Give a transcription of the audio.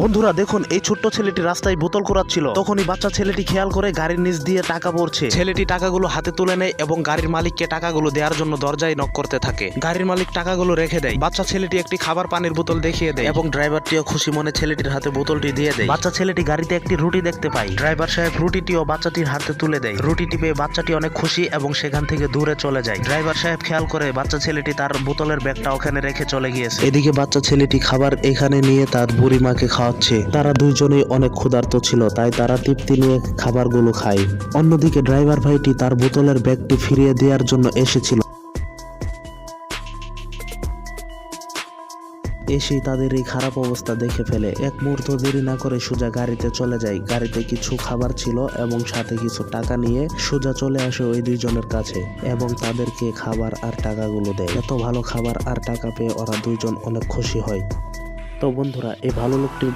বন্ধুরা দেখুন, এই ছোট্ট ছেলেটি রাস্তায় বোতল কুড়াচ্ছিল। তখনই বাচ্চা ছেলেটি খেয়াল করে গাড়ির নিচ দিয়ে টাকা পড়ছে। ছেলেটি টাকাগুলো হাতে তুলে নেয় এবং গাড়ির মালিককে টাকাগুলো দেওয়ার জন্য দরজায় নক করতে থাকে। গাড়ির মালিক টাকাগুলো রেখে দেয়। বাচ্চা ছেলেটি একটি খাবার পানির বোতল দেখিয়ে দেয় এবং ড্রাইভারটিও খুশি মনে ছেলেটির হাতে বোতলটি দিয়ে দেয়। বাচ্চা ছেলেটি গাড়িতে একটি রুটি দেখতে পায়। ড্রাইভার সাহেব রুটিটিও বাচ্চাটির হাতে তুলে দেয়। রুটিটি পেয়ে বাচ্চাটি অনেক খুশি এবং সেখান থেকে দূরে চলে যায়। ড্রাইভার সাহেব খেয়াল করে বাচ্চা ছেলেটি তার বোতলের ব্যাগটা ওখানে রেখে চলে গিয়েছে। এদিকে বাচ্চা ছেলেটি খাবার এখানে নিয়ে তার বুড়ি মাকে খাওয়াচ্ছে। তারা দুইজনেই অনেক ক্ষুধার্ত ছিল, তাই তারা তৃপ্তি নিয়ে খাবারগুলো খায়। অন্যদিকে ড্রাইভার ভাইটি তার বোতলের ব্যাগটি ফিরিয়ে দেওয়ার জন্য এসেছিল। এসেই তাদের এই খারাপ অবস্থা দেখে ফেলে। এক মুহূর্ত দেরি না করে সোজা গাড়িতে চলে যায়। গাড়িতে কিছু খাবার ছিল এবং সাথে কিছু টাকা নিয়ে সোজা চলে আসে ওই দুইজনের কাছে এবং তাদেরকে খাবার আর টাকাগুলো দেয়। এত ভালো খাবার আর টাকা পেয়ে ওরা দুইজন অনেক খুশি হয়। তো বন্ধুরা, এই ভালো লোকটির